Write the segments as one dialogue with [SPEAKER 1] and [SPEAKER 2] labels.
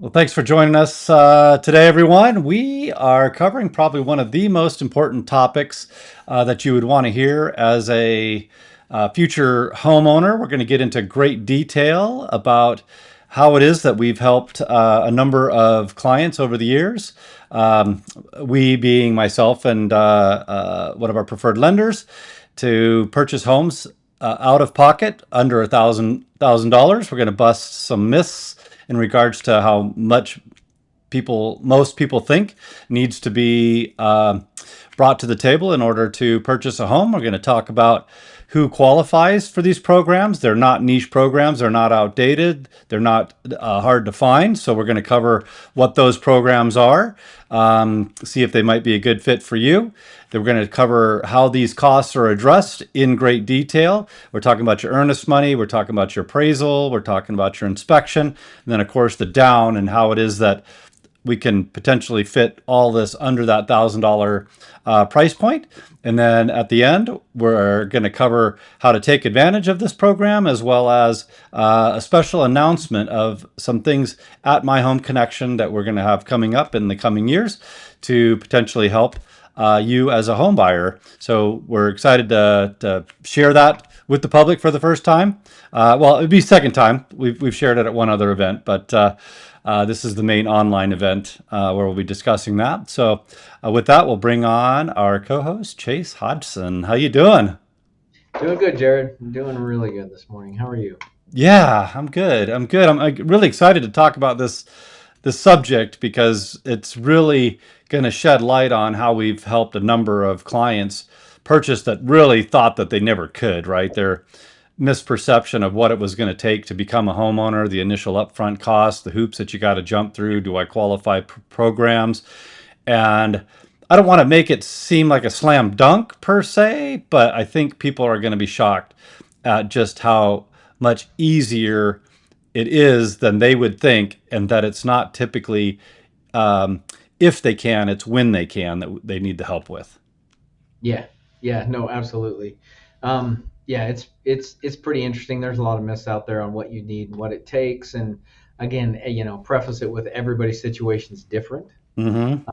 [SPEAKER 1] Well, thanks for joining us today, everyone. We are covering probably one of the most important topics that you would want to hear as a future homeowner. We're going to get into great detail about how it is that we've helped a number of clients over the years. Um, we being myself and one of our preferred lenders to purchase homes out of pocket under $1,000. We're going to bust some myths in regards to how much most people think needs to be brought to the table in order to purchase a home. We're going to talk about who qualifies for these programs. They're not niche programs. They're not outdated. They're not hard to find. So we're going to cover what those programs are, see if they might be a good fit for you. Then we're going to cover how these costs are addressed in great detail. We're talking about your earnest money. We're talking about your appraisal. We're talking about your inspection. And then, of course, the down and how it is that we can potentially fit all this under that $1,000 price point. And then at the end, we're going to cover how to take advantage of this program, as well as a special announcement of some things at My Home Connection that we're going to have coming up in the coming years to potentially help you as a home buyer. So we're excited to share that with the public for the first time. Well, it'd be second time. We've shared it at one other event, but this is the main online event where we'll be discussing that. So with that, we'll bring on our co-host, Chase Hodgson. How you doing?
[SPEAKER 2] Doing good, Jared. I'm doing really good this morning. How are you?
[SPEAKER 1] Yeah, I'm good. I'm good. I'm really excited to talk about this subject because it's really going to shed light on how we've helped a number of clients purchase that really thought that they never could, right? Their misperception of what it was going to take to become a homeowner, the initial upfront cost, the hoops that you got to jump through. Do I qualify programs? And I don't want to make it seem like a slam dunk per se, but I think people are going to be shocked at just how much easier it is than they would think, and that it's not typically if they can, it's when they can that they need the help with.
[SPEAKER 2] Yeah, yeah, no, absolutely. Yeah, it's pretty interesting. There's a lot of myths out there on what you need and what it takes, and again, preface it with everybody's situation is different.
[SPEAKER 1] Mm-hmm.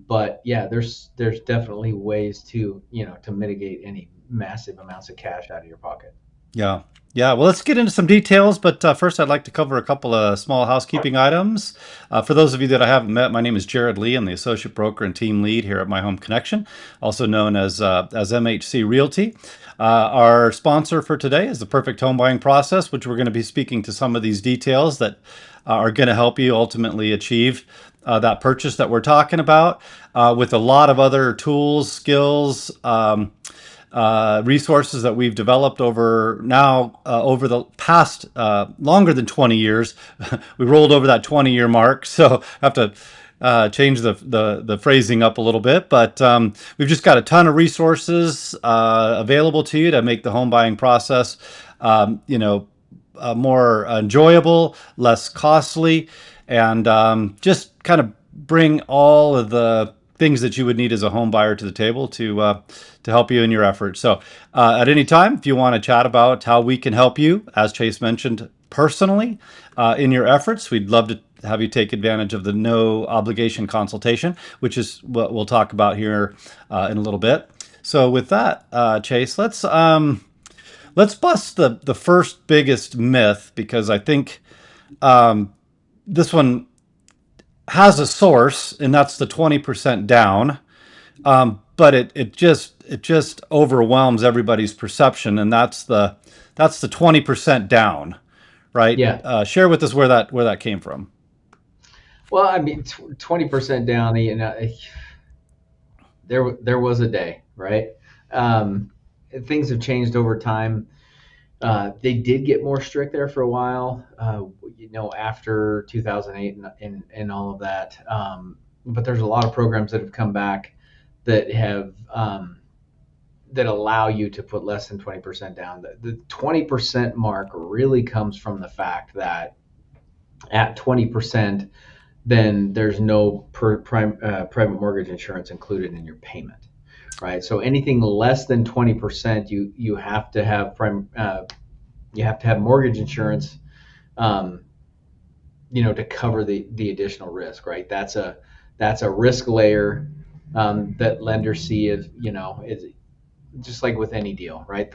[SPEAKER 2] But yeah, there's definitely ways to to mitigate any massive amounts of cash out of your pocket.
[SPEAKER 1] Yeah. Yeah. Well, let's get into some details, but first, I'd like to cover a couple of small housekeeping items. For those of you that I haven't met, my name is Jerod Lee. I'm the associate broker and team lead here at My Home Connection, also known as MHC Realty. Our sponsor for today is the Perfect Home Buying Process, which we're going to be speaking to some of these details that are going to help you ultimately achieve that purchase that we're talking about, with a lot of other tools, skills, resources that we've developed over the past longer than 20 years. We rolled over that 20-year mark, so I have to change the phrasing up a little bit. But we've just got a ton of resources available to you to make the home buying process, more enjoyable, less costly, and just kind of bring all of the things that you would need as a home buyer to the table to help you in your efforts. So, at any time, if you want to chat about how we can help you, as Chase mentioned, personally, in your efforts, we'd love to have you take advantage of the no obligation consultation, which is what we'll talk about here in a little bit. So, with that, Chase, let's bust the first biggest myth, because I think this one has a source, and that's the 20% down. But it just overwhelms everybody's perception, and that's the 20% down, right?
[SPEAKER 2] Yeah.
[SPEAKER 1] Share with us where that came from.
[SPEAKER 2] Well, I mean, 20% down. There was a day, right? Um, Things have changed over time. They did get more strict there for a while, after 2008 and all of that. But there's a lot of programs that have come back that have that allow you to put less than 20% down. The 20% mark really comes from the fact that at 20%, then there's no private mortgage insurance included in your payment, right? So anything less than 20%, you have to have mortgage insurance, um, to cover the additional risk, right? That's a risk layer that lenders see as, is just like with any deal, right?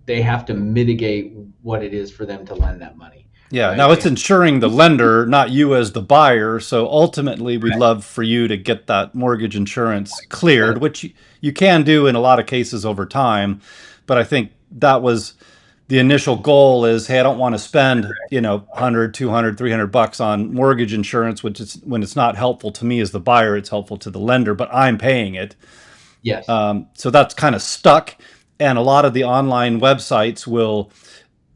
[SPEAKER 2] They have to mitigate what it is for them to lend that money,
[SPEAKER 1] Yeah.
[SPEAKER 2] right?
[SPEAKER 1] Now it's insuring the lender, not you as the buyer. So ultimately, we'd love for you to get that mortgage insurance cleared, which you can do in a lot of cases over time. But I think that was the initial goal is, hey, I don't want to spend, 100, 200, $300 on mortgage insurance, which is when it's not helpful to me as the buyer, it's helpful to the lender, but I'm paying it.
[SPEAKER 2] Yes.
[SPEAKER 1] So that's kind of stuck. And a lot of the online websites will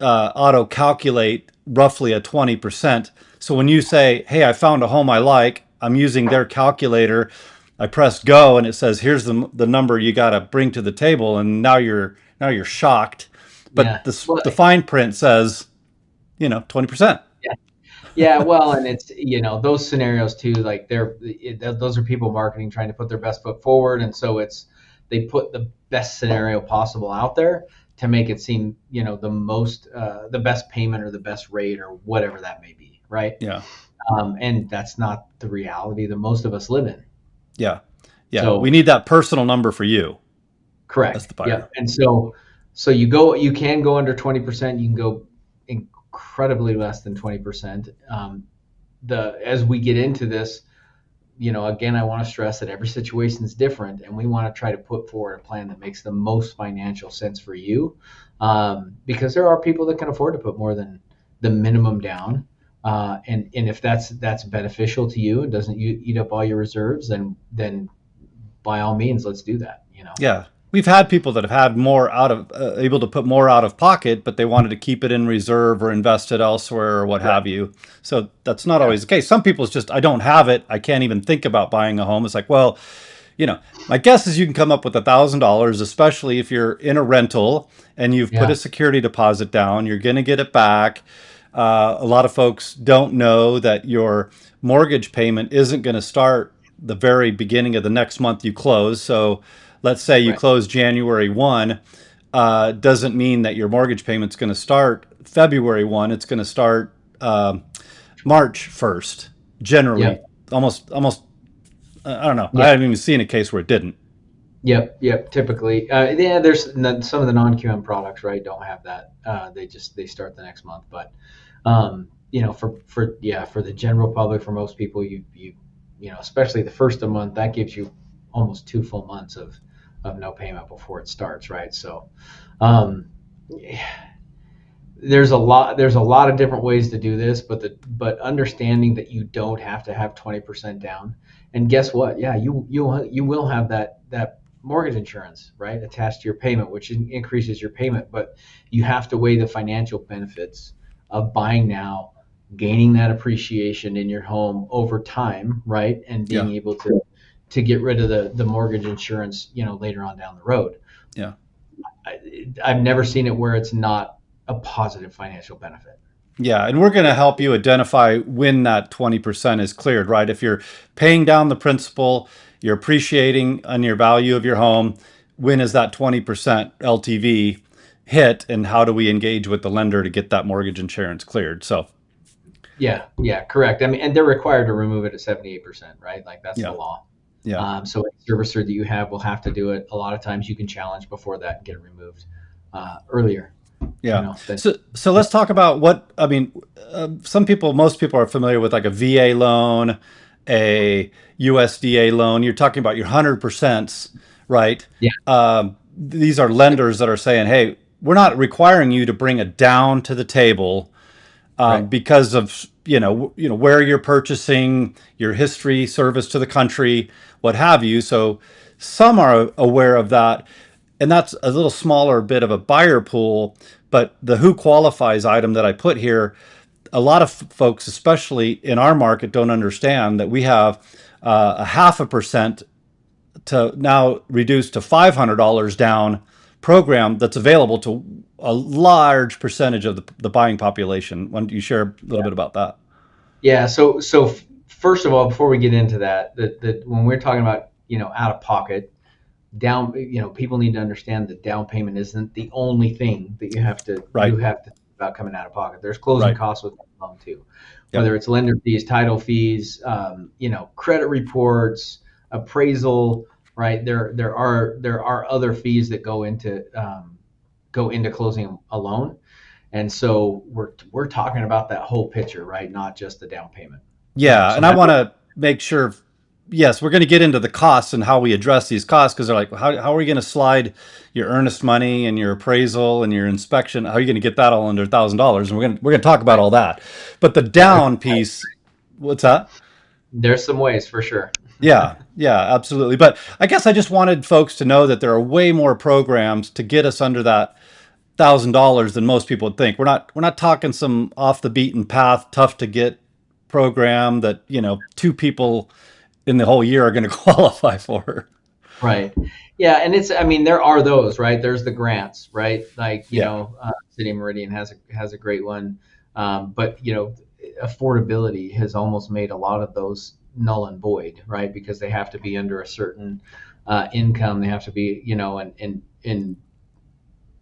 [SPEAKER 1] auto calculate roughly a 20%. So when you say, hey, I found a home I like, I'm using their calculator. I press go and it says, here's the number you got to bring to the table. And now you're shocked. But
[SPEAKER 2] Yeah. Well,
[SPEAKER 1] the fine print says, 20%.
[SPEAKER 2] yeah. Yeah, well, and it's those scenarios too. Like those are people marketing trying to put their best foot forward, and so they put the best scenario possible out there to make it seem the best payment or the best rate or whatever that may be, right?
[SPEAKER 1] Yeah.
[SPEAKER 2] And that's not the reality that most of us live in.
[SPEAKER 1] Yeah. Yeah. We
[SPEAKER 2] So
[SPEAKER 1] need that personal number for you as
[SPEAKER 2] correct.
[SPEAKER 1] the buyer.
[SPEAKER 2] Yep. And so you can go under 20%. You can go incredibly less than 20%. As we get into this, again, I want to stress that every situation is different, and we want to try to put forward a plan that makes the most financial sense for you, because there are people that can afford to put more than the minimum down, and if that's beneficial to you and doesn't eat up all your reserves, then by all means, let's do that.
[SPEAKER 1] Yeah. We've had people that have had more out of able to put more out of pocket, but they wanted to keep it in reserve or invest it elsewhere or what
[SPEAKER 2] Correct.
[SPEAKER 1] have you. So that's not
[SPEAKER 2] Yeah.
[SPEAKER 1] always the case. Some people it's just, I don't have it. I can't even think about buying a home. It's like, well, my guess is you can come up with $1,000, especially if you're in a rental and you've put
[SPEAKER 2] Yeah.
[SPEAKER 1] a security deposit down. You're going to get it back. A lot of folks don't know that your mortgage payment isn't going to start the very beginning of the next month you close. So let's say you
[SPEAKER 2] Right.
[SPEAKER 1] close January 1, doesn't mean that your mortgage payment's going to start February 1. It's going to start March 1st,
[SPEAKER 2] Yep.
[SPEAKER 1] generally. Almost, I don't know. I
[SPEAKER 2] Yeah.
[SPEAKER 1] haven't even seen a case where it didn't.
[SPEAKER 2] Yep. Yep. Typically, yeah. There's some of the non-QM products, right? Don't have that. They start the next month, but for the general public, for most people, especially the first of the month, that gives you almost 2 full months of no payment before it starts, right? So, um, there's a lot of different ways to do this, but understanding that you don't have to have 20% down. And guess what? Yeah, you will have that mortgage insurance, right, attached to your payment, which increases your payment, but you have to weigh the financial benefits of buying now, gaining that appreciation in your home over time, right, and being
[SPEAKER 1] Yeah.
[SPEAKER 2] able to get rid of the mortgage insurance, later on down the road.
[SPEAKER 1] Yeah.
[SPEAKER 2] I've never seen it where it's not a positive financial benefit.
[SPEAKER 1] Yeah, and we're going to help you identify when that 20% is cleared, right? If you're paying down the principal, you're appreciating on your value of your home, when is that 20% LTV hit, and how do we engage with the lender to get that mortgage insurance cleared? So,
[SPEAKER 2] Yeah, yeah, correct. I mean, and they're required to remove it at 78%, right? Like that's the
[SPEAKER 1] yeah,
[SPEAKER 2] law.
[SPEAKER 1] yeah,
[SPEAKER 2] So a servicer that you have will have to do it. A lot of times you can challenge before that and get it removed earlier.
[SPEAKER 1] yeah.
[SPEAKER 2] That
[SPEAKER 1] So let's talk about I mean, most people are familiar with like a VA loan, a USDA loan. You're talking about your 100%, right?
[SPEAKER 2] yeah,
[SPEAKER 1] These are lenders that are saying, hey, we're not requiring you to bring it down to the table
[SPEAKER 2] right.
[SPEAKER 1] because of where you're purchasing, your history, service to the country, what have you. So some are aware of that, and that's a little smaller bit of a buyer pool. But the who qualifies item that I put here, a lot of folks, especially in our market, don't understand that we have a 0.5% to now reduce to $500 down program that's available to a large percentage of the buying population. Why don't you share a little bit about that?
[SPEAKER 2] Yeah. So first of all, before we get into that, when we're talking about out of pocket down, people need to understand that down payment isn't the only thing that you have to
[SPEAKER 1] Right,
[SPEAKER 2] think about coming out of pocket. There's closing
[SPEAKER 1] right,
[SPEAKER 2] costs with loan too,
[SPEAKER 1] Yep.
[SPEAKER 2] whether it's lender fees, title fees, credit reports, appraisal, right? There are other fees that go into closing a loan, and so we're talking about that whole picture, right? Not just the down payment.
[SPEAKER 1] Yeah,
[SPEAKER 2] So
[SPEAKER 1] and I
[SPEAKER 2] that
[SPEAKER 1] want to make sure. Yes, we're going to get into the costs and how we address these costs because they're like, how are you going to slide your earnest money and your appraisal and your inspection? How are you going to get that all under $1,000? And we're going to talk about
[SPEAKER 2] right.
[SPEAKER 1] all that. But the
[SPEAKER 2] Yeah, there's
[SPEAKER 1] down piece, what's that?
[SPEAKER 2] some ways for sure.
[SPEAKER 1] Yeah, yeah, absolutely. But I guess I just wanted folks to know that there are way more programs to get us under that $1,000 than most people would think. We're not talking some off the beaten path, tough to get program that two people in the whole year are going to qualify for.
[SPEAKER 2] Right. Yeah, and I mean, there are those, right? There's the grants, right? Like,
[SPEAKER 1] Yeah,
[SPEAKER 2] City Meridian has a great one. But, affordability has almost made a lot of those null and void, right? Because they have to be under a certain income. They have to be, and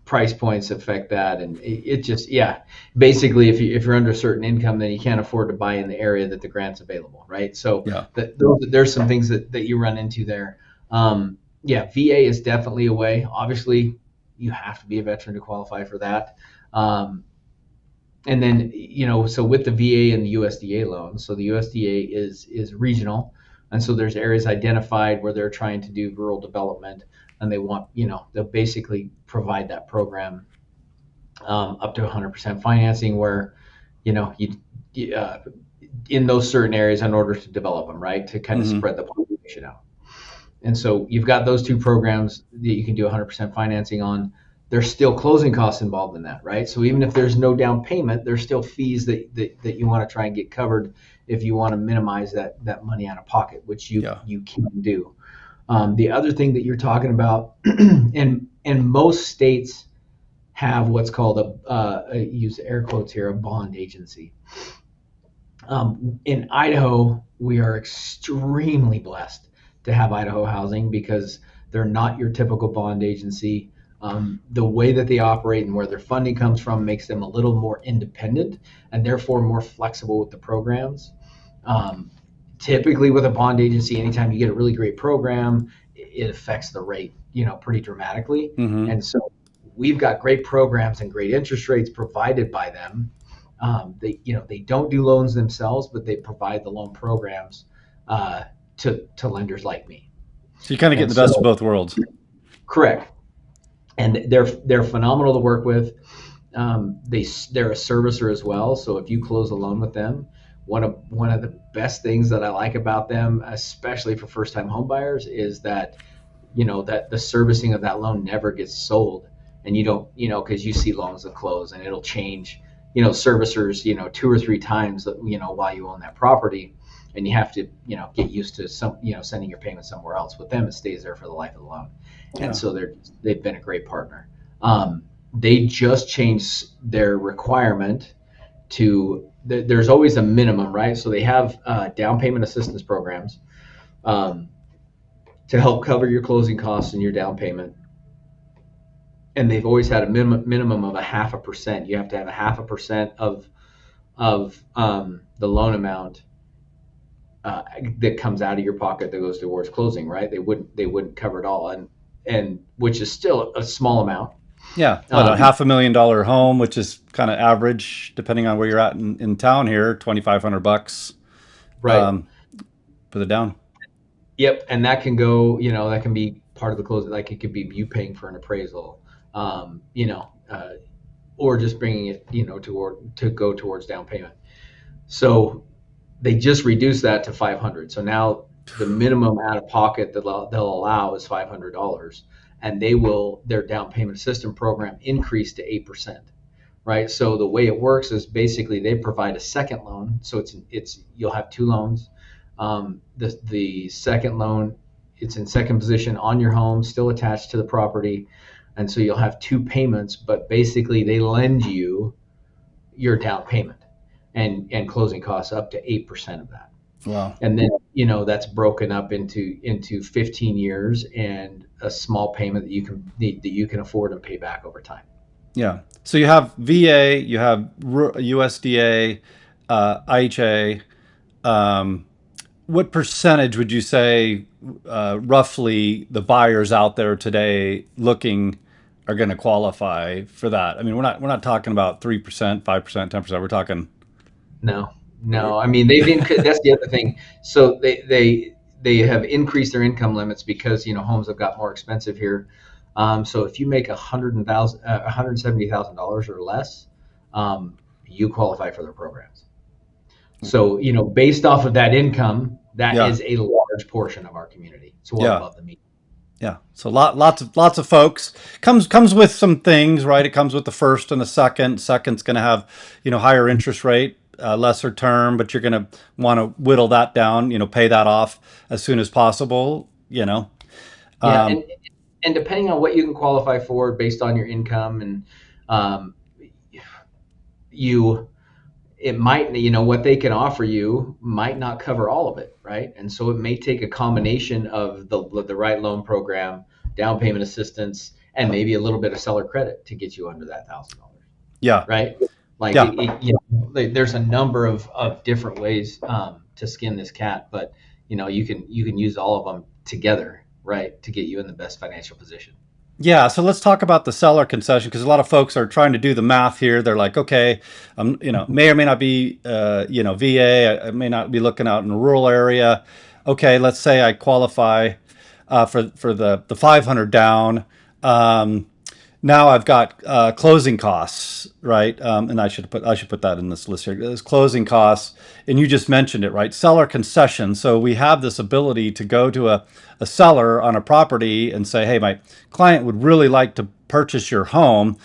[SPEAKER 2] price points affect that. And it just, yeah, basically, if you're under a certain income, then you can't afford to buy in the area that the grant's available, right? So
[SPEAKER 1] yeah,
[SPEAKER 2] there's some things that you run into there. Yeah, VA is definitely a way. Obviously, you have to be a veteran to qualify for that. And then, so with the VA and the USDA loans, so the USDA is regional, and so there's areas identified where they're trying to do rural development, and they want, they'll basically provide that program up to 100% financing, where you in those certain areas in order to develop them, right, to kind of
[SPEAKER 1] hmm
[SPEAKER 2] spread the population out. And so you've got those two programs that you can do 100% financing on. There's still closing costs involved in that, right? So even if there's no down payment, there's still fees that you want to try and get covered if you want to minimize that money out of pocket, which you
[SPEAKER 1] yeah,
[SPEAKER 2] you can do. The other thing that you're talking about, and most states have what's called use air quotes here, a bond agency. In Idaho, we are extremely blessed to have Idaho Housing because they're not your typical bond agency. The way that they operate and where their funding comes from makes them a little more independent and therefore more flexible with the programs. Um, Typically, with a bond agency, anytime you get a really great program, it affects the rate, pretty dramatically.
[SPEAKER 1] hmm
[SPEAKER 2] And so we've got great programs and great interest rates provided by them. They don't do loans themselves, but they provide the loan programs uh, to lenders like me.
[SPEAKER 1] So you kind of get
[SPEAKER 2] And
[SPEAKER 1] the best of
[SPEAKER 2] so,
[SPEAKER 1] both worlds.
[SPEAKER 2] correct, and they're phenomenal to work with. They're a servicer as well. So if you close a loan with them, one of the best things that I like about them, especially for first time home buyers, is that that the servicing of that loan never gets sold, and you don't because you see loans that close and it'll change servicers two or three times while you own that property, and you have to get used to sending your payment somewhere else. With them, it stays there for the life of the loan, and
[SPEAKER 1] Yeah.
[SPEAKER 2] so they've been a great partner. They just changed their requirement to there's always a minimum, right? So they have down payment assistance programs um, to help cover your closing costs and your down payment. And they've always had a minimum of a 0.5%. You have to have a 0.5% of the loan amount that comes out of your pocket that goes towards closing, right? They wouldn't cover it all, and which is still a small amount.
[SPEAKER 1] Yeah. What, a
[SPEAKER 2] Um,
[SPEAKER 1] $500,000 home, which is kind of average depending on where you're at in town here, $2,500
[SPEAKER 2] right.
[SPEAKER 1] um, for the down.
[SPEAKER 2] Yep, and that can go, that can be part of the closing. Like it could be you paying for an appraisal, or just bringing it, to go towards down payment. So they just reduced that to 500. So now the minimum out of pocket that they'll allow is $500, and their down payment assistance program increased to 8%. Right. So the way it works is basically they provide a second loan. So it's you'll have two loans. The second loan, it's in second position on your home, still attached to the property, and so you'll have two payments. But basically, they lend you your down payment and closing costs up to 8% of that.
[SPEAKER 1] Wow.
[SPEAKER 2] And then that's broken up into 15 years and a small payment that you can afford and pay back over time.
[SPEAKER 1] Yeah. So you have VA, you have USDA. IHA, um, what percentage would you say roughly the buyers out there today looking are going to qualify for that? I mean, we're not talking about 3%, 5%, 10%. We're talking.
[SPEAKER 2] No, no. I mean, they've that's the other thing. So they have increased their income limits because homes have got more expensive here. So if you make $170,000 or less, you qualify for their programs. So based off of that income, that
[SPEAKER 1] Yeah,
[SPEAKER 2] is a large portion of our community. It's well
[SPEAKER 1] yeah,
[SPEAKER 2] above the median.
[SPEAKER 1] yeah. So lots of folks comes with some things, right? It comes with the first and the second. Second's going to have higher interest rate, lesser term, but you're going to want to whittle that down, pay that off as soon as possible.
[SPEAKER 2] Yeah,
[SPEAKER 1] Um,
[SPEAKER 2] and depending on what you can qualify for based on your income and um, you it might what they can offer you might not cover all of it, right? And so it may take a combination of the right loan program, down payment assistance, and maybe a little bit of seller credit to get you under that $1,000,
[SPEAKER 1] yeah,
[SPEAKER 2] right? Like
[SPEAKER 1] yeah.
[SPEAKER 2] there's a number of different ways to skin this cat, but you can use all of them together, right, to get you in the best financial position.
[SPEAKER 1] Yeah, so let's talk about the seller concession because a lot of folks are trying to do the math here. They're like, okay, may or may not be, VA. I may not be looking out in a rural area. Okay, let's say I qualify for the 500 down. Um, Now I've got closing costs, right? And I should put that in this list here. There's closing costs, and you just mentioned it, right? Seller concession. So we have this ability to go to a seller on a property and say, "Hey, my client would really like to purchase your home.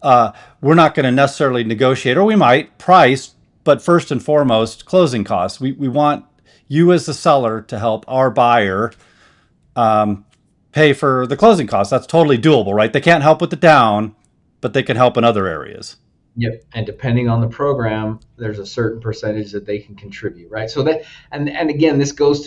[SPEAKER 1] We're not going to necessarily negotiate, or we might price, but first and foremost, closing costs. We want you as the seller to help our buyer um, pay for the closing costs. That's totally doable, right? They can't help with the down, but they can help in other areas.
[SPEAKER 2] Yep. And depending on the program, there's a certain percentage that they can contribute, right? So that and again, this goes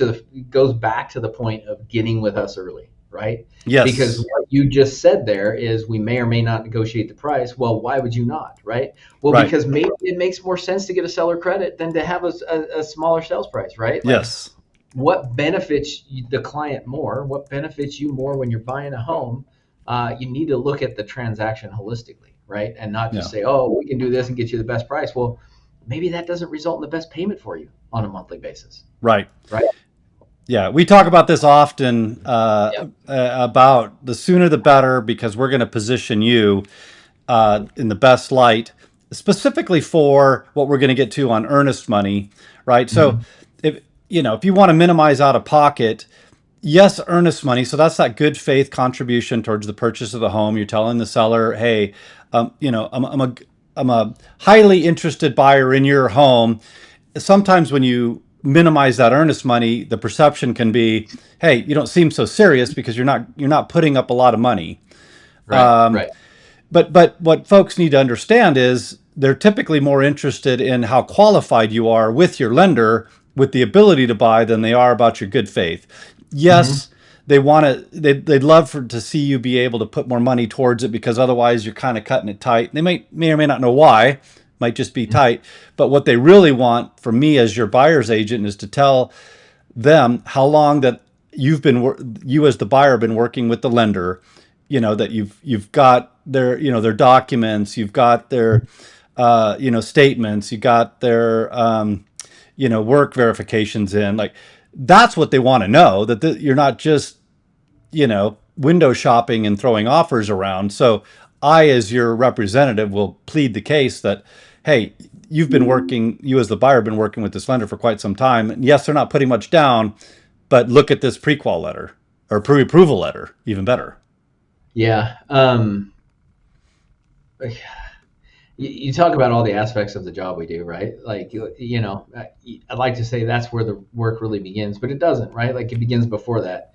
[SPEAKER 2] back to the point of getting with us early, right? Because
[SPEAKER 1] Yes.
[SPEAKER 2] what you just said there is we may or may not negotiate the price. Well, why would you not, right? Well,
[SPEAKER 1] Right.
[SPEAKER 2] because maybe it makes more sense to get a seller credit than to have a smaller sales price, right? Like
[SPEAKER 1] Yes.
[SPEAKER 2] what benefits the client more, what benefits you more when you're buying a home, you need to look at the transaction holistically, right? And not just
[SPEAKER 1] Yeah.
[SPEAKER 2] say, oh, we can do this and get you the best price. Well, maybe that doesn't result in the best payment for you on a monthly basis,
[SPEAKER 1] Right.
[SPEAKER 2] right?
[SPEAKER 1] Yeah. We talk about this often
[SPEAKER 2] Yep.
[SPEAKER 1] about the sooner the better because we're going to position you in the best light, specifically for what we're going to get to on earnest money, right? So
[SPEAKER 2] Mm-hmm.
[SPEAKER 1] if you want to minimize out of pocket, yes, earnest money. So that's that good faith contribution towards the purchase of the home. You're telling the seller, hey, I'm a highly interested buyer in your home. Sometimes when you minimize that earnest money, the perception can be, hey, you don't seem so serious because you're not putting up a lot of money.
[SPEAKER 2] Right, right.
[SPEAKER 1] But what folks need to understand is they're typically more interested in how qualified you are with your lender with the ability to buy than they are about your good faith.
[SPEAKER 2] Mm-hmm.
[SPEAKER 1] Yes, they'd love to see you be able to put more money towards it because otherwise you're kind of cutting it tight. They may or may not know why, might just be tight. But what they really want from me as your buyer's agent is to tell them how long that you as the buyer been working with the lender, that you've got their documents, you've got their statements, you got their work verifications in. Like that's what they want to know, that you're not just window shopping and throwing offers around. So I, as your representative, will plead the case that, hey, you as the buyer, been working with this lender for quite some time. And yes, they're not putting much down, but look at this pre-qual letter or pre-approval letter, even better.
[SPEAKER 2] Yeah. You talk about all the aspects of the job we do, right? Like, I'd like to say that's where the work really begins, but it doesn't, right? Like it begins before that.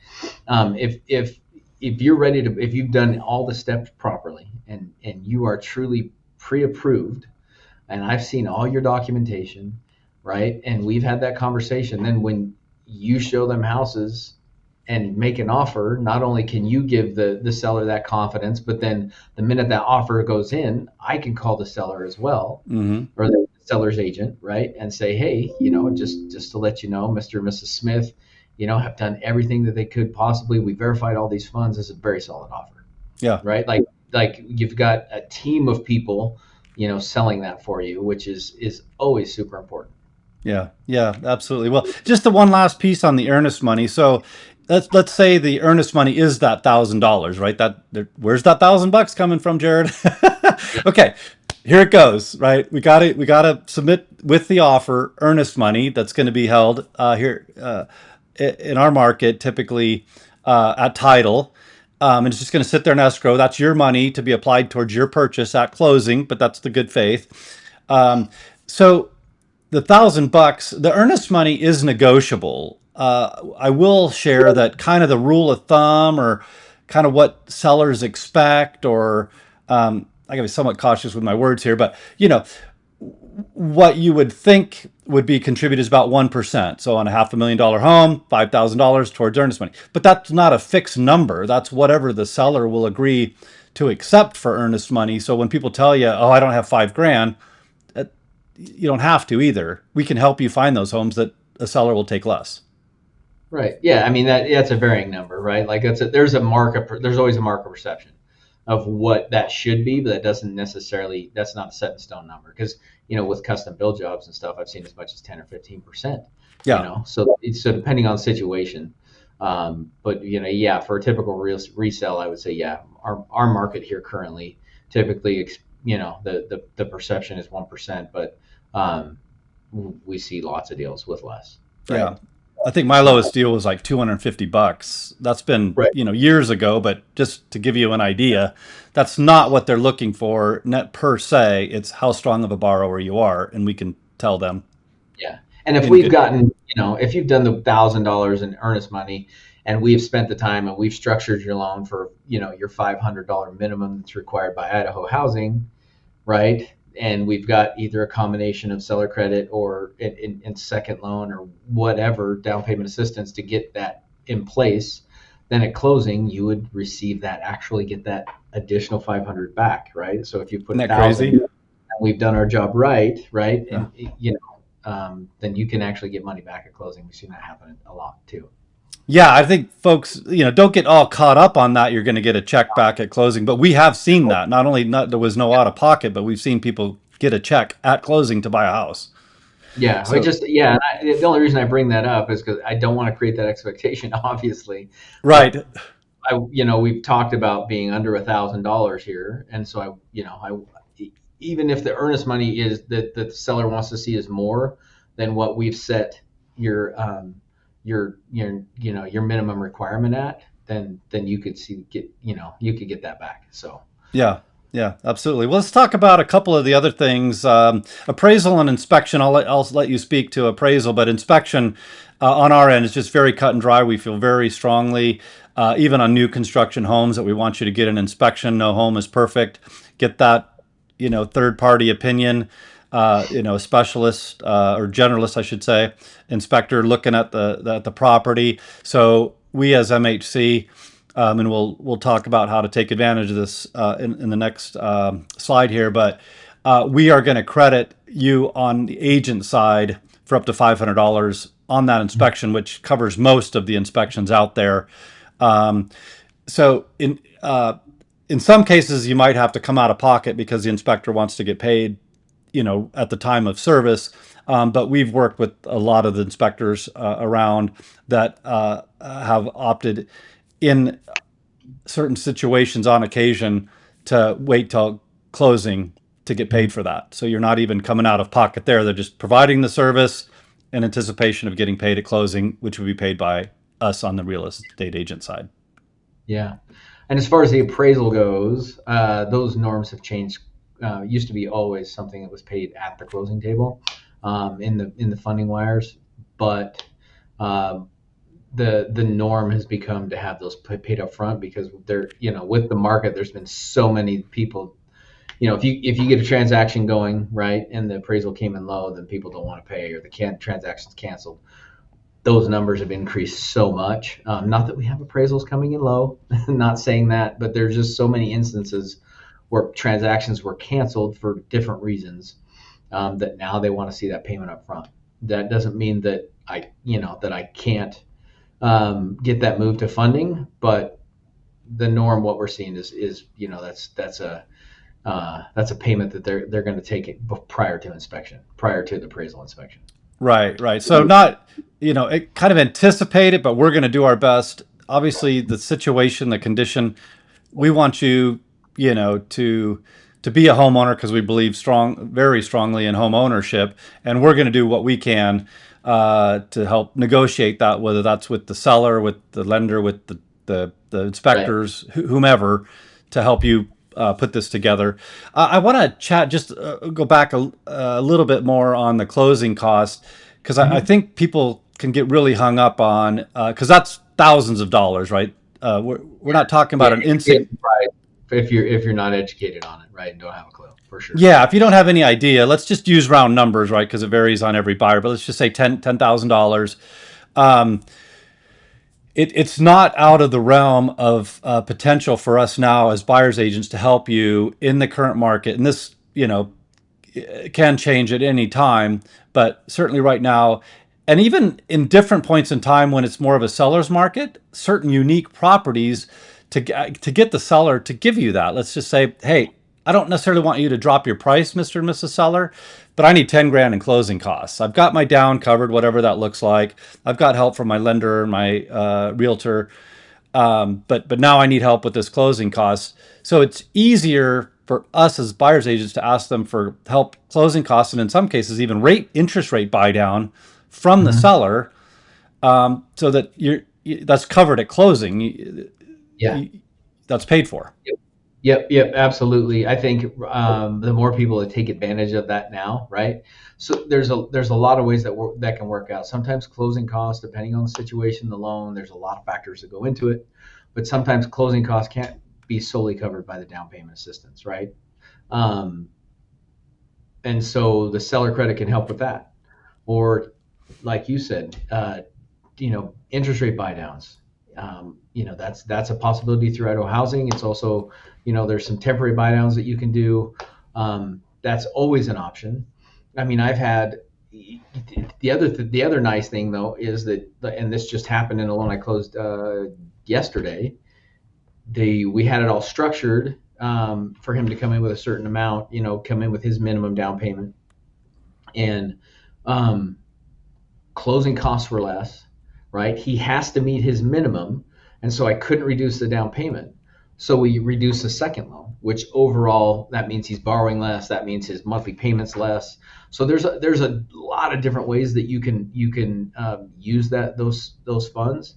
[SPEAKER 2] If you're ready to, if you've done all the steps properly and you are truly pre-approved, and I've seen all your documentation, right? And we've had that conversation. Then when you show them houses and make an offer, not only can you give the seller that confidence, but then the minute that offer goes in, I can call the seller as well,
[SPEAKER 1] Mm-hmm.
[SPEAKER 2] or the seller's agent, right, and say, hey, just to let you know, Mr. and Mrs. Smith, have done everything that they could possibly. We verified all these funds. This is a very solid offer,
[SPEAKER 1] Yeah.
[SPEAKER 2] right? Like you've got a team of people, selling that for you, which is always super important.
[SPEAKER 1] Yeah, yeah, absolutely. Well, just the one last piece on the earnest money. So let's say the earnest money is that $1,000, right? Where's that $1,000 coming from, Jerod? Okay, here it goes. Right, we gotta submit with the offer earnest money that's going to be held here in our market, typically at title. And it's just going to sit there in escrow. That's your money to be applied towards your purchase at closing, but that's the good faith. So the $1,000, the earnest money is negotiable. I will share that kind of the rule of thumb, or kind of what sellers expect, or I gotta be somewhat cautious with my words here, but what you would think would be contributed is about 1%. So on a $500,000 home, $5,000 towards earnest money. But that's not a fixed number. That's whatever the seller will agree to accept for earnest money. So when people tell you, "Oh, I don't have 5 grand," you don't have to either. We can help you find those homes that a seller will take less.
[SPEAKER 2] Right. Yeah. I mean, that's a varying number, right? Like there's always a market perception of what that should be, but that's not a set in stone number. Because, with custom build jobs and stuff, I've seen as much as 10 or 15%,
[SPEAKER 1] Yeah.
[SPEAKER 2] So depending on the situation. But, yeah, for a typical resale, I would say, yeah, our market here currently, typically, the perception is 1%, but, we see lots of deals with less, right?
[SPEAKER 1] Yeah. I think my lowest deal was like $250. That's been,
[SPEAKER 2] Right.
[SPEAKER 1] years ago, but just to give you an idea, that's not what they're looking for net per se. It's how strong of a borrower you are, and we can tell them
[SPEAKER 2] Yeah. And if
[SPEAKER 1] in
[SPEAKER 2] we've
[SPEAKER 1] good.
[SPEAKER 2] gotten, if you've done the $1,000 in earnest money and we've spent the time and we've structured your loan for, your $500 minimum that's required by Idaho housing, right? And we've got either a combination of seller credit or in second loan or whatever down payment assistance to get that in place, then at closing you would receive that, actually get that additional 500 back, right? So if you put
[SPEAKER 1] Isn't
[SPEAKER 2] a
[SPEAKER 1] that
[SPEAKER 2] thousand
[SPEAKER 1] crazy?
[SPEAKER 2] and we've done our job right,
[SPEAKER 1] Yeah.
[SPEAKER 2] and then you can actually get money back at closing. We've seen that happen a lot too.
[SPEAKER 1] Yeah, I think folks, don't get all caught up on that. You're going to get a check back at closing, but we have seen that. Not only not there was no out of pocket, but we've seen people get a check at closing to buy a house.
[SPEAKER 2] Yeah,
[SPEAKER 1] So,
[SPEAKER 2] the only reason I bring that up is because I don't want to create that expectation, obviously. But
[SPEAKER 1] right.
[SPEAKER 2] we've talked about being under $1,000 here, and so even if the earnest money is that the seller wants to see is more than what we've set your minimum requirement at, then you could you could get that back. So
[SPEAKER 1] Yeah, yeah, absolutely. Well, let's talk about a couple of the other things. Appraisal and inspection. I'll let you speak to appraisal, but inspection on our end is just very cut and dry. We feel very strongly, even on new construction homes, that we want you to get an inspection. No home is perfect. Get that, third party opinion. A specialist or generalist, I should say, inspector looking at the property. So we as MHC, and we'll talk about how to take advantage of this in the next slide here. But we are going to credit you on the agent side for up to $500 on that inspection, which covers most of the inspections out there. So in some cases, you might have to come out of pocket because the inspector wants to get paid, at the time of service. But we've worked with a lot of the inspectors around that have opted in certain situations on occasion to wait till closing to get paid for that. So you're not even coming out of pocket there. They're just providing the service in anticipation of getting paid at closing, which would be paid by us on the real estate agent side.
[SPEAKER 2] yeah. And as far as the appraisal goes, those norms have changed. Used to be always something that was paid at the closing table, in the funding wires, but the norm has become to have those paid up front, because they're, with the market, there's been so many people. If you get a transaction going right and the appraisal came in low, then people don't want to pay, or the transaction's canceled. Those numbers have increased so much. Not that we have appraisals coming in low, not saying that, but there's just so many instances where transactions were canceled for different reasons, that now they want to see that payment up front. That doesn't mean that I can't get that move to funding, but the norm, what we're seeing is that's a payment that they're going to take it prior to inspection, prior to the appraisal inspection.
[SPEAKER 1] Right, right. So not, it kind of anticipate it, but we're going to do our best. Obviously, the situation, the condition, we want you, to be a homeowner because we believe very strongly in home ownership, and we're going to do what we can to help negotiate that, whether that's with the seller, with the lender, with the
[SPEAKER 2] Right.
[SPEAKER 1] inspectors, whomever, to help you put this together. I want to chat, just go back a little bit more on the closing cost, because I
[SPEAKER 2] Mm-hmm.
[SPEAKER 1] think people can get really hung up on, because that's thousands of dollars, right? We're not talking
[SPEAKER 2] Yeah,
[SPEAKER 1] about an
[SPEAKER 2] you could be
[SPEAKER 1] insig.
[SPEAKER 2] surprised if you're not educated on it, right, and don't have a clue for sure.
[SPEAKER 1] Yeah, if you don't have any idea, let's just use round numbers, right? Because it varies on every buyer. But let's just say $10,000. Um, it's not out of the realm of potential for us now as buyers agents to help you in the current market. And this, can change at any time, but certainly right now, and even in different points in time when it's more of a seller's market, certain unique properties to get the seller to give you that. Let's just say, hey, I don't necessarily want you to drop your price, Mr. and Mrs. Seller, but I need 10 grand in closing costs. I've got my down covered, whatever that looks like. I've got help from my lender, my realtor, but now I need help with this closing costs. So it's easier for us as buyers agents to ask them for help closing costs, and in some cases even interest rate buy down from the
[SPEAKER 2] Mm-hmm.
[SPEAKER 1] seller, so that that's covered at closing.
[SPEAKER 2] Yeah.
[SPEAKER 1] That's paid for.
[SPEAKER 2] Yep, absolutely. I think the more people that take advantage of that now, right? So there's a lot of ways that can work out. Sometimes closing costs, depending on the situation, the loan, there's a lot of factors that go into it. But sometimes closing costs can't be solely covered by the down payment assistance, right? Um, and so the seller credit can help with that. Or, like you said, interest rate buy downs. That's a possibility through Idaho housing. It's also, there's some temporary buy downs that you can do. That's always an option. I mean, I've had the other nice thing though is that, and this just happened in a loan I closed yesterday. We had it all structured for him to come in with a certain amount, come in with his minimum down payment, and um, closing costs were less, right? He has to meet his minimum, and so I couldn't reduce the down payment. So we reduced the second loan, which overall that means he's borrowing less. That means his monthly payments less. So there's a lot of different ways that you can use those funds.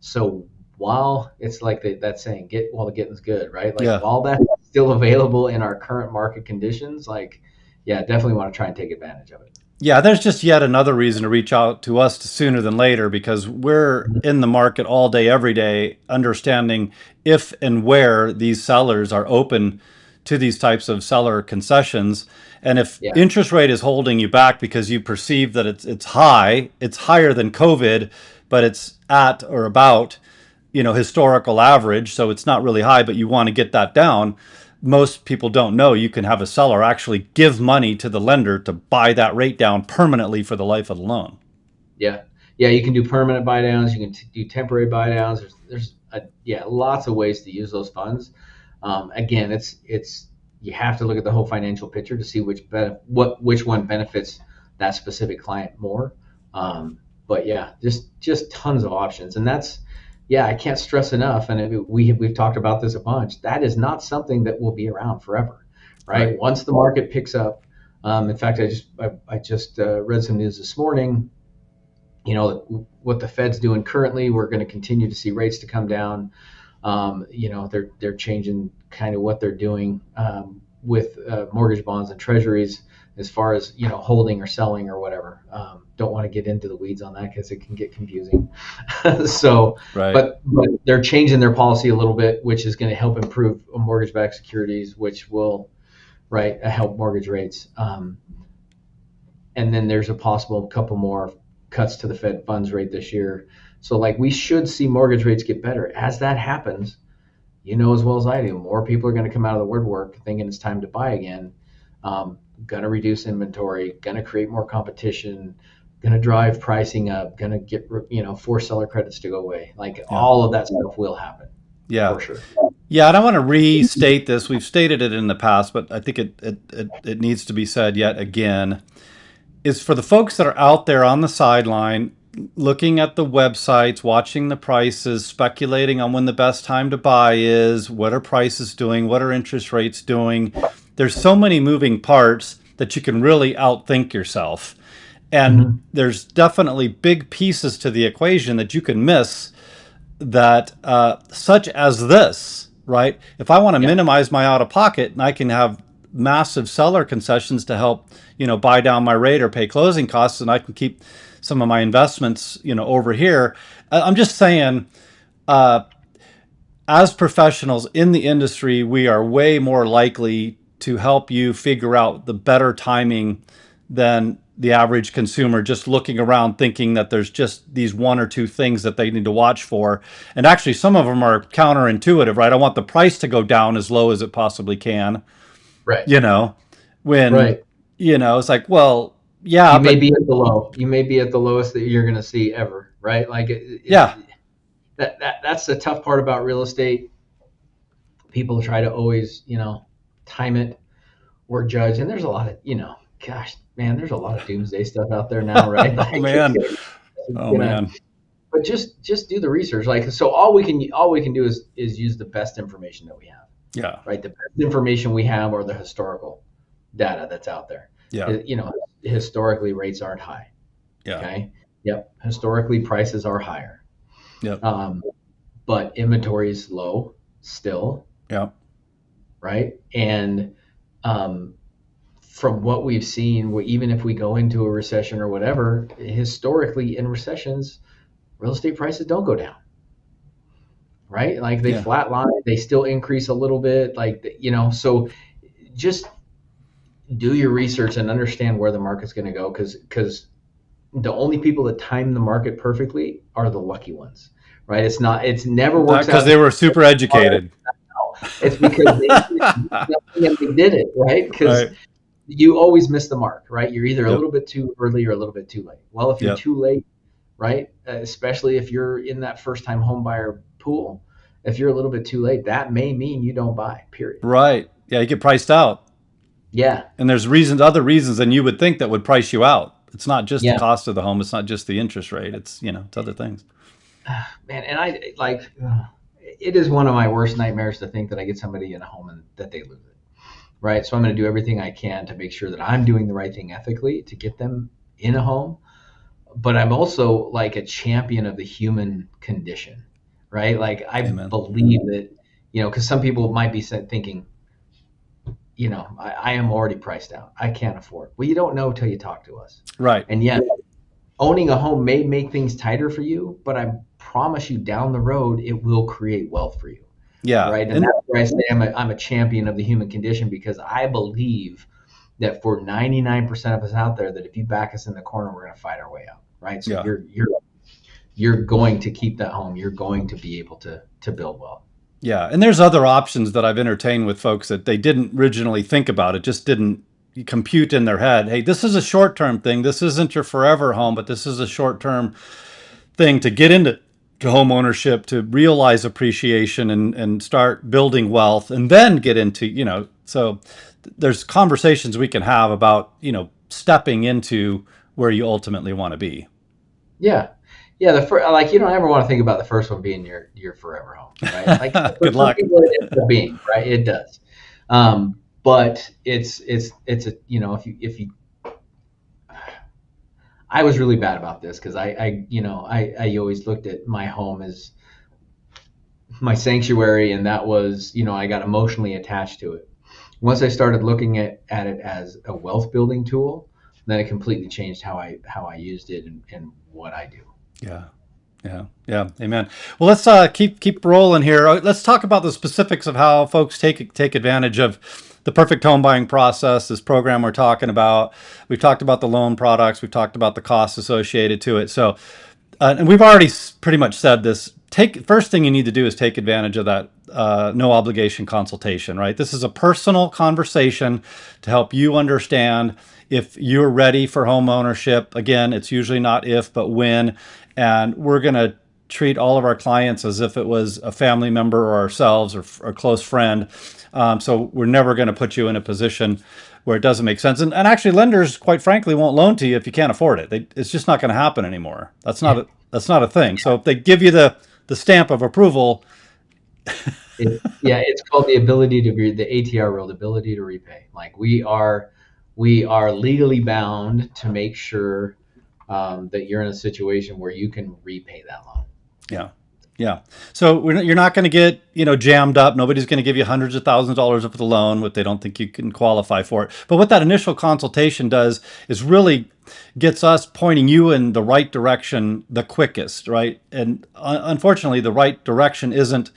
[SPEAKER 2] So while it's like that saying, get while the getting's good, right? Like
[SPEAKER 1] Yeah.
[SPEAKER 2] while that's still available in our current market conditions, like yeah, definitely want to try and take advantage of it.
[SPEAKER 1] Yeah, there's just yet another reason to reach out to us sooner than later, because we're in the market all day, every day, understanding if and where these sellers are open to these types of seller concessions. And if
[SPEAKER 2] Yeah.
[SPEAKER 1] interest rate is holding you back because you perceive that it's higher than COVID, but it's at or about, historical average, so it's not really high, but you want to get that down. Most people don't know you can have a seller actually give money to the lender to buy that rate down permanently for the life of the loan.
[SPEAKER 2] Yeah, yeah, you can do permanent buy downs. You can do temporary buy downs. Yeah, lots of ways to use those funds. Again, it's you have to look at the whole financial picture to see which one benefits that specific client more. But yeah, just tons of options, and that's yeah, I can't stress enough. And we've talked about this a bunch. That is not something that will be around forever,
[SPEAKER 1] Right.
[SPEAKER 2] right? Once the market picks up. In fact, I just read some news this morning, what the Fed's doing currently. We're going to continue to see rates to come down. They're changing kind of what they're doing with mortgage bonds and treasuries as far as holding or selling or whatever. Don't want to get into the weeds on that because it can get confusing. So,
[SPEAKER 1] Right.
[SPEAKER 2] but they're changing their policy a little bit, which is going to help improve mortgage-backed securities, which will right help mortgage rates. And then there's a possible couple more cuts to the Fed funds rate this year. So like we should see mortgage rates get better. As that happens, as well as I do, more people are going to come out of the woodwork thinking it's time to buy again. Going to reduce inventory, going to create more competition, going to drive pricing up, going to get, force seller credits to go away. Like
[SPEAKER 1] Yeah.
[SPEAKER 2] all of that stuff will happen
[SPEAKER 1] Yeah.
[SPEAKER 2] for sure.
[SPEAKER 1] Yeah, and I want to restate this. We've stated it in the past, but I think it needs to be said yet again. Is for the folks that are out there on the sideline, looking at the websites, watching the prices, speculating on when the best time to buy is, what are prices doing, what are interest rates doing. There's so many moving parts that you can really outthink yourself. And
[SPEAKER 2] Mm-hmm.
[SPEAKER 1] there's definitely big pieces to the equation that you can miss that such as this, right? If I want to
[SPEAKER 2] Yeah.
[SPEAKER 1] minimize my out of pocket and I can have massive seller concessions to help, buy down my rate or pay closing costs, and I can keep some of my investments, over here. I'm just saying, uh, as professionals in the industry, we are way more likely to help you figure out the better timing than the average consumer just looking around thinking that there's just these one or two things that they need to watch for. And actually, some of them are counterintuitive, right? I want the price to go down as low as it possibly can,
[SPEAKER 2] Right.
[SPEAKER 1] you know, when,
[SPEAKER 2] Right.
[SPEAKER 1] it's like, well, yeah,
[SPEAKER 2] You may
[SPEAKER 1] but
[SPEAKER 2] be at the low. You may be at the lowest that you're going to see ever. Right. Like
[SPEAKER 1] yeah,
[SPEAKER 2] that's the tough part about real estate. People try to always, time it or judge. And there's a lot of, gosh, man, there's a lot of doomsday stuff out there now, right? Like
[SPEAKER 1] oh man,
[SPEAKER 2] it's
[SPEAKER 1] oh
[SPEAKER 2] gonna,
[SPEAKER 1] man,
[SPEAKER 2] but just do the research. Like, so all we can do is use the best information that we have,
[SPEAKER 1] yeah,
[SPEAKER 2] right? The best information we have or the historical data that's out there.
[SPEAKER 1] yeah,
[SPEAKER 2] Historically rates aren't high.
[SPEAKER 1] yeah,
[SPEAKER 2] Okay. Yep. Historically prices are higher.
[SPEAKER 1] yep,
[SPEAKER 2] Um, but inventory is low still,
[SPEAKER 1] yeah,
[SPEAKER 2] right? And um, from what we've seen, even if we go into a recession or whatever, historically in recessions, real estate prices don't go down, right? Like they
[SPEAKER 1] yeah,
[SPEAKER 2] flatline, they still increase a little bit, so just do your research and understand where the market's going to go, because the only people that time the market perfectly are the lucky ones, right? It's never
[SPEAKER 1] not
[SPEAKER 2] works
[SPEAKER 1] because
[SPEAKER 2] out.
[SPEAKER 1] they were super educated.
[SPEAKER 2] It's because they did something and they did it, right? Because
[SPEAKER 1] Right.
[SPEAKER 2] you always miss the mark, right? You're either a
[SPEAKER 1] Yep.
[SPEAKER 2] little bit too early or a little bit too late. Well, if you're
[SPEAKER 1] Yep.
[SPEAKER 2] too late, right, especially if you're in that first time home buyer pool, if you're a little bit too late, that may mean you don't buy, period.
[SPEAKER 1] Right. Yeah, you get priced out.
[SPEAKER 2] Yeah.
[SPEAKER 1] And there's other reasons than you would think that would price you out. It's not just the
[SPEAKER 2] Yeah.
[SPEAKER 1] cost of the home. It's not just the interest rate. It's, it's other things.
[SPEAKER 2] Man, and I like, it is one of my worst nightmares to think that I get somebody in a home and that they lose it, right? So I'm going to do everything I can to make sure that I'm doing the right thing ethically to get them in a home. But I'm also like a champion of the human condition, right? Like I
[SPEAKER 1] Amen.
[SPEAKER 2] believe that, because some people might be thinking, I am already priced out. I can't afford. Well, you don't know till you talk to us.
[SPEAKER 1] Right.
[SPEAKER 2] And yet, owning a home may make things tighter for you, but I promise you down the road, it will create wealth for you,
[SPEAKER 1] Yeah.
[SPEAKER 2] right? And
[SPEAKER 1] And
[SPEAKER 2] that's where I say I'm a champion of the human condition, because I believe that for 99% of us out there, that if you back us in the corner, we're going to fight our way out, right? So
[SPEAKER 1] yeah.
[SPEAKER 2] you're going to keep that home. You're going to be able to build wealth.
[SPEAKER 1] Yeah. And there's other options that I've entertained with folks that they didn't originally think about. It just didn't compute in their head. Hey, this is a short-term thing. This isn't your forever home, but this is a short-term thing to get into home ownership, to realize appreciation and start building wealth, and then get into, so there's conversations we can have about, stepping into where you ultimately want to be.
[SPEAKER 2] Yeah. Yeah, like you don't ever want to think about the first one being your forever home, right? Like for
[SPEAKER 1] Good
[SPEAKER 2] some
[SPEAKER 1] luck.
[SPEAKER 2] people it ends up being, right? It does. But it's a, if you I was really bad about this, because I always looked at my home as my sanctuary, and that was, I got emotionally attached to it. Once I started looking at it as a wealth building tool, then it completely changed how I used it and what I do.
[SPEAKER 1] Yeah. Yeah. Yeah. Amen. Well, let's keep rolling here. Let's talk about the specifics of how folks take advantage of the perfect home buying process, this program we're talking about. We've talked about the loan products. We've talked about the costs associated to it. So, and we've already pretty much said this. First thing you need to do is take advantage of no obligation consultation, right? This is a personal conversation to help you understand if you're ready for home ownership. Again, it's usually not if, but when. And we're going to treat all of our clients as if it was a family member or ourselves or a close friend. So we're never going to put you in a position where it doesn't make sense. And actually, lenders, quite frankly, won't loan to you if you can't afford it. It's just not going to happen anymore. That's not a thing. So if they give you the stamp of approval,
[SPEAKER 2] Yeah, it's called the ability to the ATR rule, the ability to repay. Like we are legally bound to make sure that you're in a situation where you can repay that loan.
[SPEAKER 1] yeah. Yeah. So you're not going to get, jammed up. Nobody's going to give you hundreds of thousands of dollars of the loan if they don't think you can qualify for it. But what that initial consultation does is really gets us pointing you in the right direction the quickest, right? And unfortunately, the right direction isn't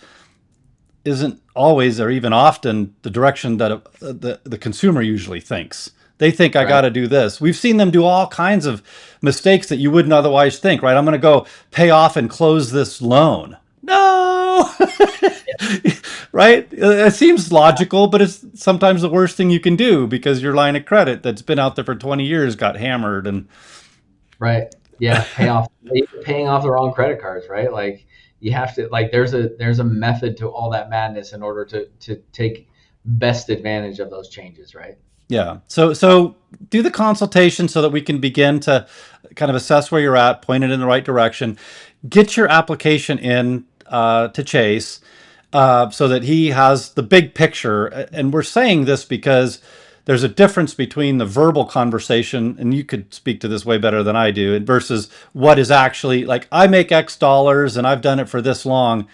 [SPEAKER 1] always or even often the direction that the consumer usually thinks. They think I got
[SPEAKER 2] Right.
[SPEAKER 1] to do this. We've seen them do all kinds of mistakes that you wouldn't otherwise think, right? I'm going to go pay off and close this loan. No, right? It seems logical, but it's sometimes the worst thing you can do because your line of credit that's been out there for 20 years got hammered. And
[SPEAKER 2] Right. Yeah. Paying off the wrong credit cards, right? Like you have to like there's a method to all that madness in order to take best advantage of those changes, right?
[SPEAKER 1] yeah, so do the consultation so that we can begin to kind of assess where you're at, point it in the right direction, get your application in to Chase so that he has the big picture. And we're saying this because there's a difference between the verbal conversation, and you could speak to this way better than I do, versus what is actually like, I make X dollars and I've done it for this long.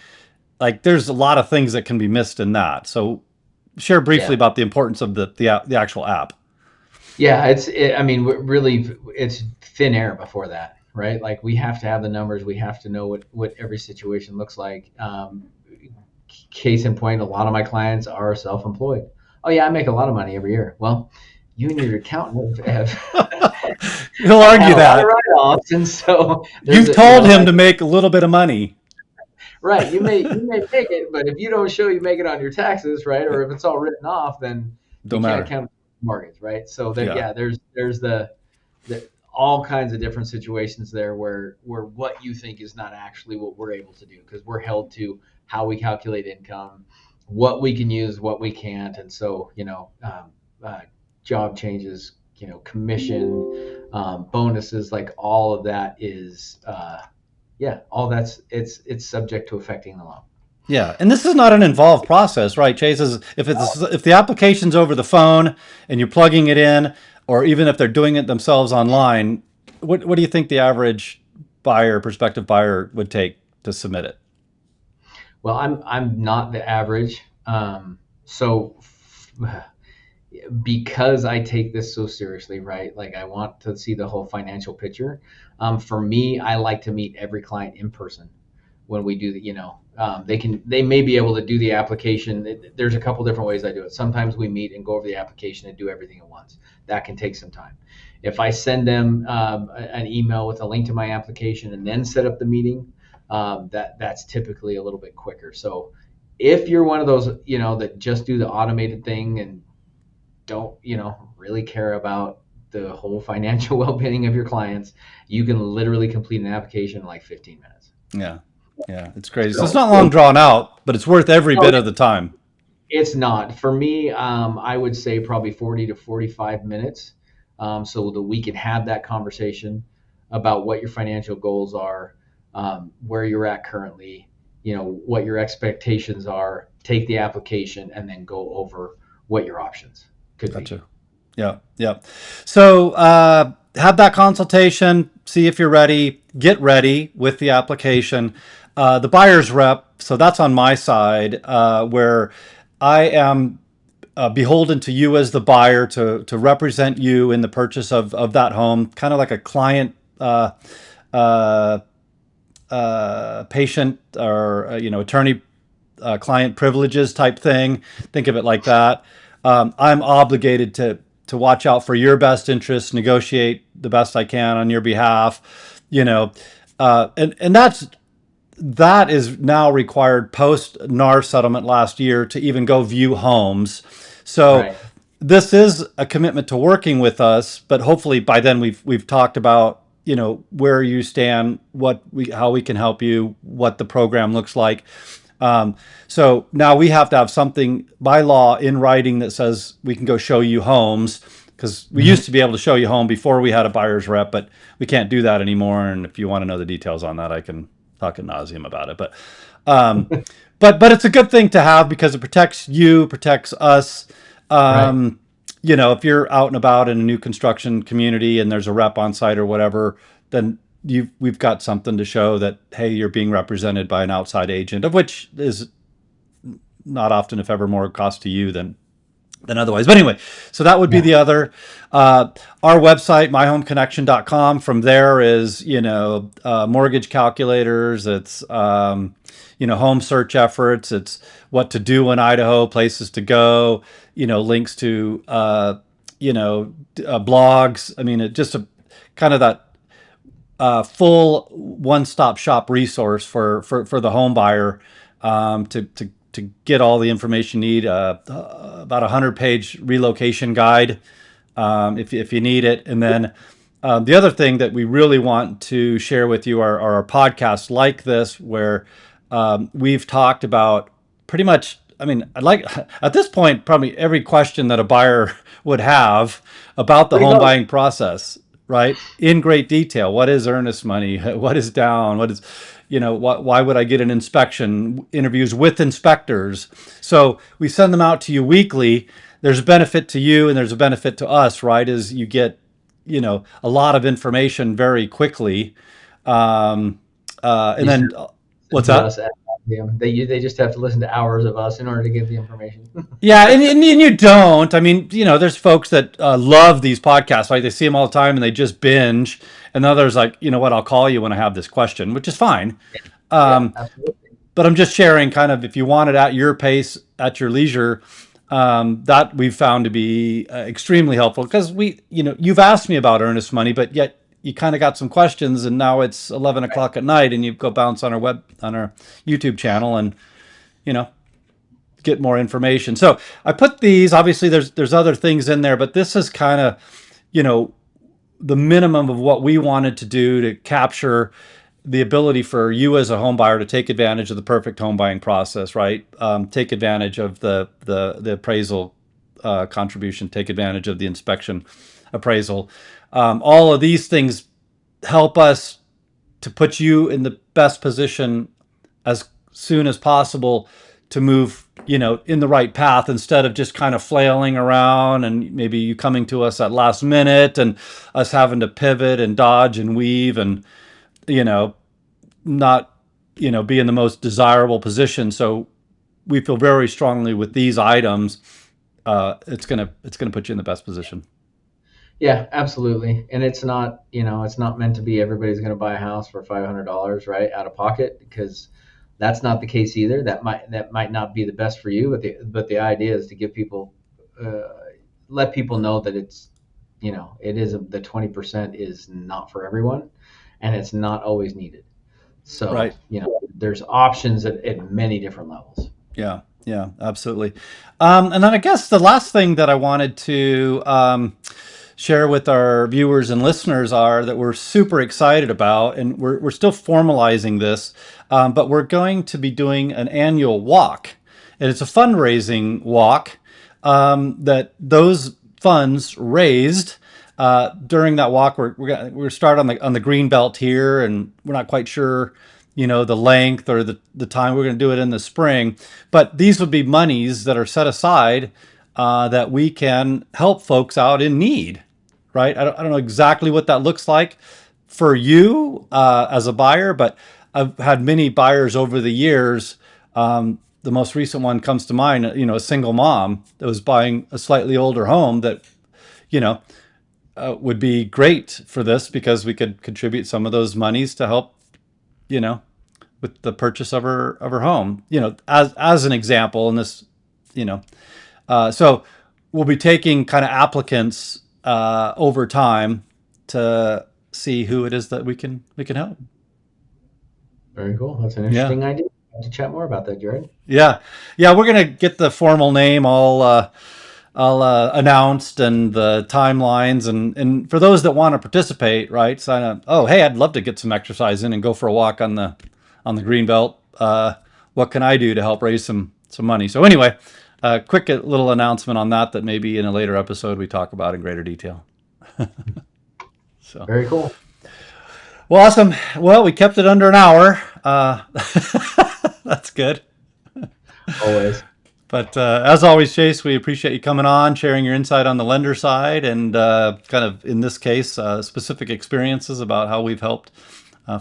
[SPEAKER 1] Like there's a lot of things that can be missed in that. So share briefly
[SPEAKER 2] Yeah.
[SPEAKER 1] about the importance of the actual app.
[SPEAKER 2] Yeah, I mean, really, it's thin air before that, right? Like we have to have the numbers. We have to know what every situation looks like. Case in point, a lot of my clients are self-employed. Oh yeah, I make a lot of money every year. Well, you and your accountant
[SPEAKER 1] He'll
[SPEAKER 2] have had
[SPEAKER 1] argue
[SPEAKER 2] a lot of
[SPEAKER 1] that.
[SPEAKER 2] write-offs, and so
[SPEAKER 1] You've told him to make a little bit of money.
[SPEAKER 2] right. You may make it, but if you don't show you make it on your taxes, right, or if it's all written off, then you
[SPEAKER 1] Don't
[SPEAKER 2] can't
[SPEAKER 1] matter.
[SPEAKER 2] count mortgage, right? So there,
[SPEAKER 1] Yeah.
[SPEAKER 2] yeah, there's the all kinds of different situations there where what you think is not actually what we're able to do because we're held to how we calculate income, what we can use, what we can't, and so job changes, commission, bonuses, like all of that is yeah, all that's it's subject to affecting the loan.
[SPEAKER 1] Yeah, and this is not an involved process, right? Chase is if the application's over the phone and you're plugging it in, or even if they're doing it themselves online, what do you think the average buyer, prospective buyer, would take to submit it?
[SPEAKER 2] Well, I'm not the average, so because I take this so seriously, right? Like I want to see the whole financial picture. For me, I like to meet every client in person when we do the, they may be able to do the application. There's a couple different ways I do it. Sometimes we meet and go over the application and do everything at once. That can take some time. If I send them an email with a link to my application and then set up the meeting, that's typically a little bit quicker. So if you're one of those, that just do the automated thing and don't, really care about the whole financial well-being of your clients, you can literally complete an application in like 15 minutes.
[SPEAKER 1] Yeah, yeah, it's crazy. So it's
[SPEAKER 2] So
[SPEAKER 1] not long drawn out, but it's worth every
[SPEAKER 2] no,
[SPEAKER 1] bit of the time.
[SPEAKER 2] it's not. For me, I would say probably 40 to 45 minutes, so that we can have that conversation about what your financial goals are, where you're at currently, what your expectations are, take the application, and then go over what your options could be.
[SPEAKER 1] Gotcha. Yeah, yeah. So have that consultation, see if you're ready, get ready with the application. The buyer's rep, so that's on my side, where I am beholden to you as the buyer to represent you in the purchase of that home, kind of like a client uh, patient or attorney client privileges type thing. Think of it like that. I'm obligated to watch out for your best interests, negotiate the best I can on your behalf. And that's that is now required post NAR settlement last year to even go view homes. So
[SPEAKER 2] Right.
[SPEAKER 1] this is a commitment to working with us, but hopefully by then we've talked about, you know, where you stand, how we can help you, what the program looks like. Um, so now we have to have something by law in writing that says we can go show you homes, because we
[SPEAKER 2] Mhm.
[SPEAKER 1] used to be able to show you home before we had a buyer's rep, but we can't do that anymore. And if you want to know the details on that, I can talk ad nauseum about it. Um, but it's a good thing to have because it protects you, protects us.
[SPEAKER 2] Right.
[SPEAKER 1] Um, you know, if you're out and about in a new construction community and there's a rep on site or whatever, then we've got something to show that, hey, you're being represented by an outside agent, of which is not often, if ever, more cost to you than otherwise. But anyway, so that would be
[SPEAKER 2] Yeah.
[SPEAKER 1] the other. Our website, myhomeconnection.com. From there is, you know, mortgage calculators. It's, you know, home search efforts. It's what to do in Idaho, places to go, you know, links to, you know, blogs. I mean, it just a kind of that full one-stop shop resource for the home buyer, to get all the information you need. About 100-page relocation guide, if you need it. And then the other thing that we really want to share with you are our podcasts like this, where we've talked about pretty much. I mean, I'd like at this point probably every question that a buyer would have about the
[SPEAKER 2] Pretty
[SPEAKER 1] home
[SPEAKER 2] close.
[SPEAKER 1] buying process, right? In great detail. What is earnest money? What is down? What is, you know, why would I get an inspection? Interviews with inspectors. So we send them out to you weekly. There's a benefit to you and there's a benefit to us, right? Is you get, you know, a lot of information very quickly. Um, and
[SPEAKER 2] You
[SPEAKER 1] then,
[SPEAKER 2] should listen
[SPEAKER 1] what's
[SPEAKER 2] to
[SPEAKER 1] that?
[SPEAKER 2] us ad nauseam. They just have to listen to hours of us in order to get the information.
[SPEAKER 1] Yeah, and you don't. I mean, you know, there's folks that love these podcasts. Like they see them all the time and they just binge. And others like, you know what, I'll call you when I have this question, which is fine.
[SPEAKER 2] Yeah,
[SPEAKER 1] Um,
[SPEAKER 2] absolutely.
[SPEAKER 1] but I'm just sharing kind of if you want it at your pace, at your leisure, that we've found to be extremely helpful because you know, you've asked me about earnest money, but yet you kind of got some questions, and now it's 11
[SPEAKER 2] Right.
[SPEAKER 1] o'clock at night, and you go bounce on our YouTube channel, and you know, get more information. So I put these. Obviously, there's other things in there, but this is kind of, you know, the minimum of what we wanted to do to capture the ability for you as a home buyer to take advantage of the perfect home buying process, right? Take advantage of the appraisal contribution, take advantage of the inspection appraisal. All of these things help us to put you in the best position as soon as possible to move, you know, in the right path instead of just kind of flailing around and maybe you coming to us at last minute and us having to pivot and dodge and weave and, you know, not, you know, be in the most desirable position. So we feel very strongly with these items, it's gonna put you in the best position.
[SPEAKER 2] Yeah, absolutely. And it's not, it's not meant to be everybody's going to buy a house for $500, right, out of pocket, because that's not the case either. That might not be the best for you, but the idea is to give people, uh, let people know that the 20% is not for everyone, and it's not always needed. So,
[SPEAKER 1] Right.
[SPEAKER 2] there's options at many different levels.
[SPEAKER 1] Yeah. Yeah. Absolutely. And then I guess the last thing that I wanted to share with our viewers and listeners are that we're super excited about, and we're still formalizing this, but we're going to be doing an annual walk, and it's a fundraising walk that those funds raised. During that walk, we're start on the green belt here, and we're not quite sure, you know, the length or the time. We're going to do it in the spring, but these would be monies that are set aside that we can help folks out in need, right? I don't know exactly what that looks like for you as a buyer, but I've had many buyers over the years. The most recent one comes to mind, you know, a single mom that was buying a slightly older home that, you know, would be great for this because we could contribute some of those monies to help, you know, with the purchase of her home, you know, as an example. And this, you know, so we'll be taking kind of applicants over time to see who it is that we can help.
[SPEAKER 2] Very cool. That's an
[SPEAKER 1] Yeah.
[SPEAKER 2] interesting idea. I'll have to chat more about that, Jared.
[SPEAKER 1] Yeah. Yeah. We're going to get the formal name all announced and the timelines. And for those that want to participate, right, sign up. Oh, hey, I'd love to get some exercise in and go for a walk on the green belt. What can I do to help raise some money? So anyway, quick little announcement on that maybe in a later episode we talk about in greater detail. So,
[SPEAKER 2] Very cool.
[SPEAKER 1] well, awesome. Well, we kept it under an hour. That's good.
[SPEAKER 2] Always.
[SPEAKER 1] But as always, Chase, we appreciate you coming on, sharing your insight on the lender side, and kind of in this case, specific experiences about how we've helped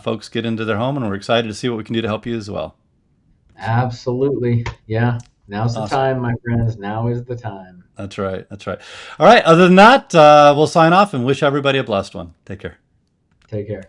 [SPEAKER 1] folks get into their home, and we're excited to see what we can do to help you as well. So,
[SPEAKER 2] Absolutely. Yeah. Now's the
[SPEAKER 1] awesome.
[SPEAKER 2] time, my friends. Now is the time.
[SPEAKER 1] That's right. That's right. All right. Other than that, we'll sign off and wish everybody a blessed one. Take care.
[SPEAKER 2] Take care.